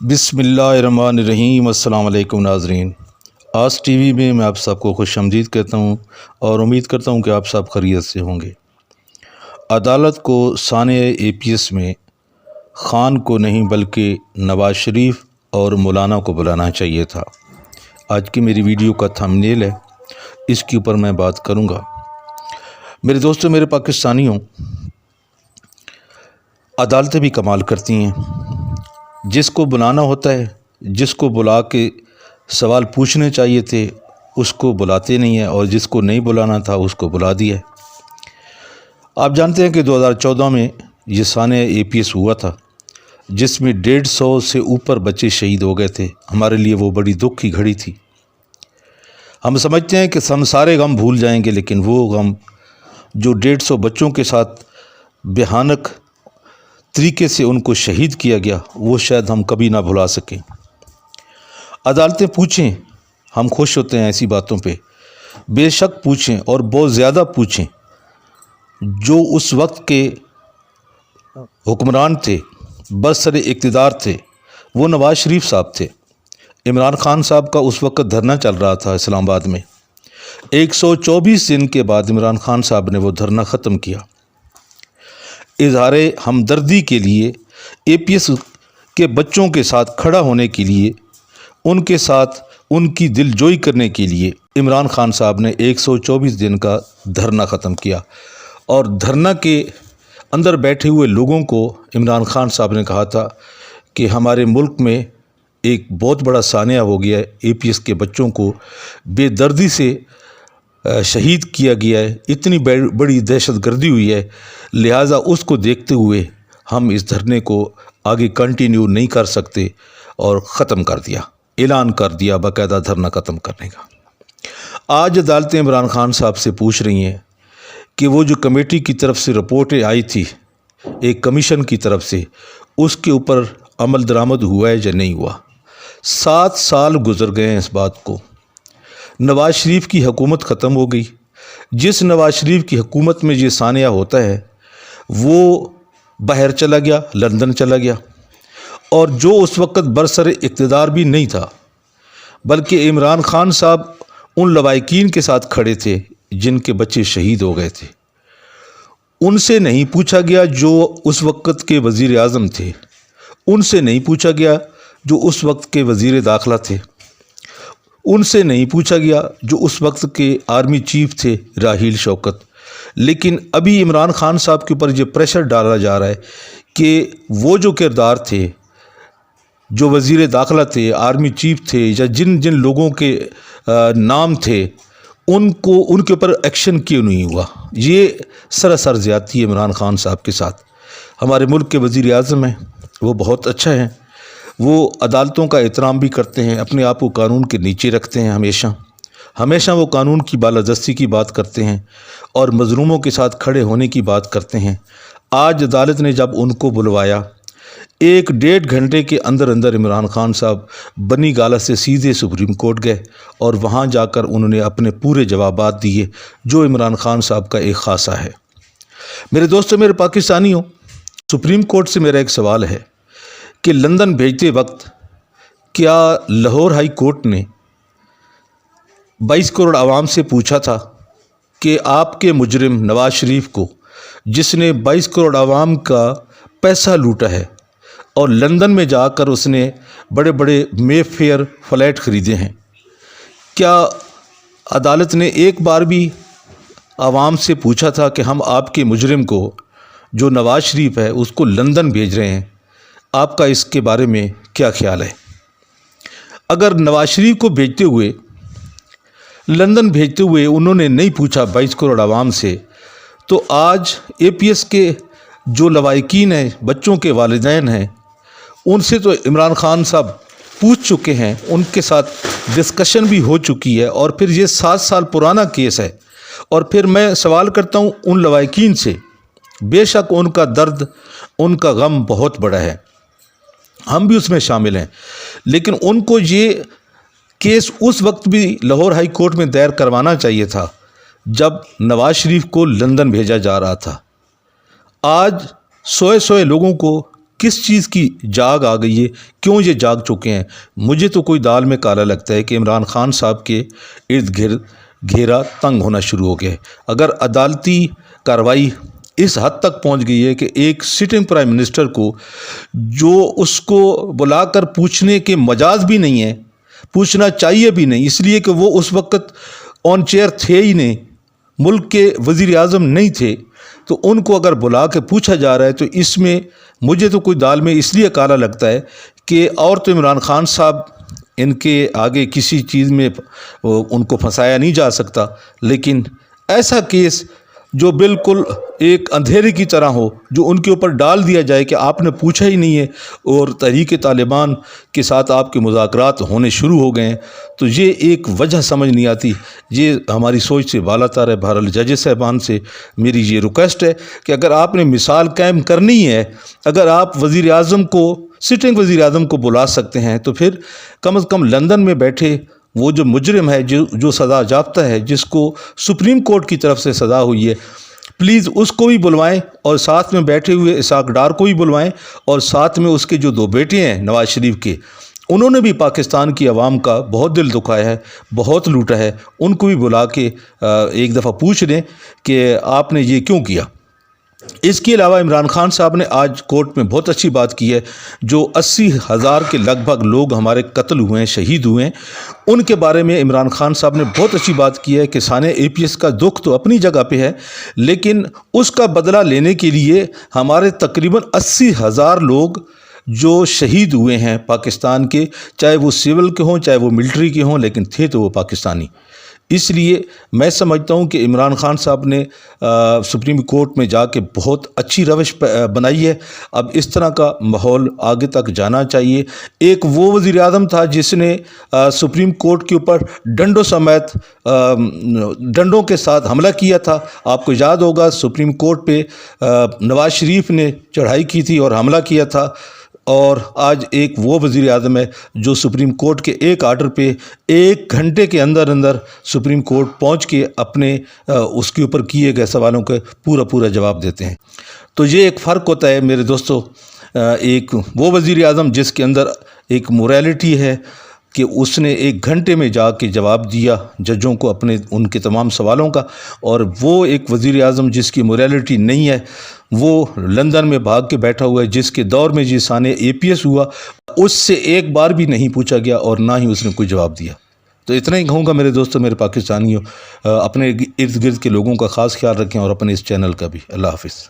बिस्मिल्लाहिर्रहमानिर्रहीम। अस्सलाम वालेकुम नाज़रीन। आज टीवी में मैं आप सबको खुश आमदीद कहता हूँ और उम्मीद करता हूँ कि आप सब खैरियत से होंगे। अदालत को साने APS में ख़ान को नहीं बल्कि नवाज़ शरीफ और मौलाना को बुलाना चाहिए था। आज की मेरी वीडियो का थंबनेल है, इसके ऊपर मैं बात करूँगा। मेरे दोस्तों, मेरे पाकिस्तानियों, अदालतें भी कमाल करती हैं। जिसको बुलाना होता है, जिसको बुला के सवाल पूछने चाहिए थे, उसको बुलाते नहीं है, और जिसको नहीं बुलाना था उसको बुला दिया। आप जानते हैं कि 2014 में ये साने APS हुआ था, जिसमें 150 से ऊपर बच्चे शहीद हो गए थे। हमारे लिए वो बड़ी दुख की घड़ी थी। हम समझते हैं कि हम सारे गम भूल जाएंगे, लेकिन वो गम जो 150 बच्चों के साथ भयानक तरीके से उनको शहीद किया गया, वो शायद हम कभी ना भुला सकें। अदालतें पूछें, हम खुश होते हैं ऐसी बातों पे। बेशक पूछें, और बहुत ज़्यादा पूछें। जो उस वक्त के हुक्मरान थे, बरसर इक़्तिदार थे, वो नवाज़ शरीफ साहब थे। इमरान खान साहब का उस वक्त धरना चल रहा था इस्लामाबाद में। 124 दिन के बाद इमरान खान साहब ने वो धरना ख़त्म किया। इज़हारे हमदर्दी के लिए, APS के बच्चों के साथ खड़ा होने के लिए, उनके साथ उनकी दिलजोई करने के लिए इमरान खान साहब ने 124 दिन का धरना ख़त्म किया। और धरना के अंदर बैठे हुए लोगों को इमरान खान साहब ने कहा था कि हमारे मुल्क में एक बहुत बड़ा सानिया हो गया है, APS के बच्चों को बेदर्दी से शहीद किया गया है, इतनी बड़ी दहशतगर्दी हुई है, लिहाजा उसको देखते हुए हम इस धरने को आगे कंटिन्यू नहीं कर सकते, और ख़त्म कर दिया, ऐलान कर दिया बाकायदा धरना ख़त्म करने का। आज अदालतें इमरान खान साहब से पूछ रही हैं कि वो जो कमेटी की तरफ से रिपोर्टें आई थी, एक कमीशन की तरफ से, उसके ऊपर अमल दरामद हुआ है या नहीं हुआ। 7 साल गुजर गए हैं इस बात को। नवाज़ शरीफ की हुकूमत ख़त्म हो गई। जिस नवाज़ शरीफ की हुकूमत में ये सानिया होता है, वो बाहर चला गया, लंदन चला गया। और जो उस वक़्त बरसर इक़्तिदार भी नहीं था, बल्कि इमरान खान साहब उन लवाहिकीन के साथ खड़े थे जिनके बच्चे शहीद हो गए थे। उनसे नहीं पूछा गया जो उस वक़्त के वज़ीर आज़म थे, उनसे नहीं पूछा गया जो उस वक्त के वज़ीर दाखिला थे, उनसे नहीं पूछा गया जो उस वक्त के आर्मी चीफ थे राहील शौकत। लेकिन अभी इमरान खान साहब के ऊपर ये प्रेशर डाला जा रहा है कि वो जो किरदार थे, जो वज़ीर दाखिला थे, आर्मी चीफ थे, या जिन जिन लोगों के नाम थे, उनको उनके ऊपर एक्शन क्यों नहीं हुआ। ये सरासर ज़्यादती है इमरान खान साहब के साथ। हमारे मुल्क के वज़ीर आज़म हैं, वो बहुत अच्छा है, वो अदालतों का एहतराम भी करते हैं, अपने आप को कानून के नीचे रखते हैं। हमेशा वो कानून की बालादस्ती की बात करते हैं और मज़लूमों के साथ खड़े होने की बात करते हैं। आज अदालत ने जब उनको बुलवाया, 1-1.5 घंटे के अंदर अंदर इमरान खान साहब बनी गाला से सीधे सुप्रीम कोर्ट गए, और वहाँ जाकर उन्होंने अपने पूरे जवाबात दिए, जो इमरान खान साहब का एक ख़ासा है। मेरे दोस्तों, मेरे पाकिस्तानियों, सुप्रीम कोर्ट से मेरा एक सवाल है कि लंदन भेजते वक्त क्या लाहौर हाई कोर्ट ने 22 करोड़ आवाम से पूछा था कि आपके मुजरिम नवाज़ शरीफ को, जिसने 22 करोड़ आवाम का पैसा लूटा है और लंदन में जाकर उसने बड़े बड़े मेफेयर फ्लैट ख़रीदे हैं, क्या अदालत ने एक बार भी आवाम से पूछा था कि हम आपके मुजरिम को, जो नवाज़ शरीफ है, उसको लंदन भेज रहे हैं, आपका इसके बारे में क्या ख्याल है? अगर नवाज़ शरीफ को भेजते हुए, लंदन भेजते हुए उन्होंने नहीं पूछा 22 करोड़ आवाम से, तो आज APS के जो लवाहिकीन हैं, बच्चों के वालिदैन हैं, उनसे तो इमरान खान साहब पूछ चुके हैं, उनके साथ डिस्कशन भी हो चुकी है, और फिर ये 7 साल पुराना केस है। और फिर मैं सवाल करता हूँ उन लवाहिकीन से, बेशक उनका दर्द, उनका गम बहुत बड़ा है, हम भी उसमें शामिल हैं, लेकिन उनको ये केस उस वक्त भी लाहौर हाई कोर्ट में दायर करवाना चाहिए था जब नवाज़ शरीफ को लंदन भेजा जा रहा था। आज सोए सोए लोगों को کس چیز کی جاگ آ گئی ہے، کیوں یہ جاگ چکے ہیں؟ مجھے تو کوئی دال میں کالا لگتا ہے کہ عمران خان صاحب کے ارد گرد گھیرا تنگ ہونا شروع ہو گیا ہے۔ اگر عدالتی کارروائی اس حد تک پہنچ گئی ہے کہ ایک سٹنگ پرائم منسٹر کو جو اس کو بلا کر پوچھنے کے مجاز بھی نہیں ہے، پوچھنا چاہیے بھی نہیں، اس لیے کہ وہ اس وقت آن چیئر تھے ہی نہیں، ملک کے وزیر اعظم نہیں تھے، تو ان کو اگر بلا کے پوچھا جا رہا ہے تو اس میں مجھے تو کوئی دال میں اس لیے کالا لگتا ہے کہ اور تو عمران خان صاحب ان کے آگے کسی چیز میں ان کو پھنسایا نہیں جا سکتا، لیکن ایسا کیس جو بالکل ایک اندھیرے کی طرح ہو، جو ان کے اوپر ڈال دیا جائے کہ آپ نے پوچھا ہی نہیں ہے اور تحریک طالبان کے ساتھ آپ کے مذاکرات ہونے شروع ہو گئے ہیں، تو یہ ایک وجہ سمجھ نہیں آتی۔ یہ ہماری سوچ سے بالاتر ہے۔ بہرحال ججز صاحبان سے میری یہ ریکویسٹ ہے کہ اگر آپ نے مثال قائم کرنی ہے، اگر آپ وزیر اعظم کو، سٹنگ وزیر اعظم کو بلا سکتے ہیں، تو پھر کم از کم لندن میں بیٹھے وہ جو مجرم ہے، جو سزا یافتہ ہے، جس کو سپریم کورٹ کی طرف سے سزا ہوئی ہے، پلیز اس کو بھی بلوائیں، اور ساتھ میں بیٹھے ہوئے اسحاق ڈار کو بھی بلوائیں، اور ساتھ میں اس کے جو 2 بیٹے ہیں نواز شریف کے، انہوں نے بھی پاکستان کی عوام کا بہت دل دکھایا ہے، بہت لوٹا ہے، ان کو بھی بلا کے ایک دفعہ پوچھ لیں کہ آپ نے یہ کیوں کیا۔ اس کے علاوہ عمران خان صاحب نے آج کورٹ میں بہت اچھی بات کی ہے۔ جو 80,000 کے لگ بھگ لوگ ہمارے قتل ہوئے ہیں، شہید ہوئے ہیں، ان کے بارے میں عمران خان صاحب نے بہت اچھی بات کی ہے کہ کسان APS کا دکھ تو اپنی جگہ پہ ہے، لیکن اس کا بدلہ لینے کے لیے ہمارے تقریباً 80,000 لوگ جو شہید ہوئے ہیں پاکستان کے، چاہے وہ سول کے ہوں، چاہے وہ ملٹری کے ہوں، لیکن تھے تو وہ پاکستانی۔ اس لیے میں سمجھتا ہوں کہ عمران خان صاحب نے سپریم کورٹ میں جا کے بہت اچھی روش بنائی ہے۔ اب اس طرح کا ماحول آگے تک جانا چاہیے۔ ایک وہ وزیر اعظم تھا جس نے سپریم کورٹ کے اوپر ڈنڈوں سمیت ڈنڈوں کے ساتھ حملہ کیا تھا۔ آپ کو یاد ہوگا سپریم کورٹ پہ نواز شریف نے چڑھائی کی تھی اور حملہ کیا تھا، اور آج ایک وہ وزیر اعظم ہے جو سپریم کورٹ کے ایک آرڈر پہ 1 گھنٹے کے اندر اندر سپریم کورٹ پہنچ کے اپنے اس کے اوپر کیے گئے سوالوں کے پورا جواب دیتے ہیں۔ تو یہ ایک فرق ہوتا ہے میرے دوستو، ایک وہ وزیر اعظم جس کے اندر ایک موریلٹی ہے کہ اس نے 1 گھنٹے میں جا کے جواب دیا ججوں کو اپنے ان کے تمام سوالوں کا، اور وہ ایک وزیر اعظم جس کی موریلٹی نہیں ہے، وہ لندن میں بھاگ کے بیٹھا ہوا ہے، جس کے دور میں جی سانحہ APS ہوا اس سے ایک بار بھی نہیں پوچھا گیا اور نہ ہی اس نے کوئی جواب دیا۔ تو اتنا ہی کہوں گا میرے دوستوں، میرے پاکستانیوں، اپنے ارد گرد کے لوگوں کا خاص خیال رکھیں اور اپنے اس چینل کا بھی۔ اللہ حافظ۔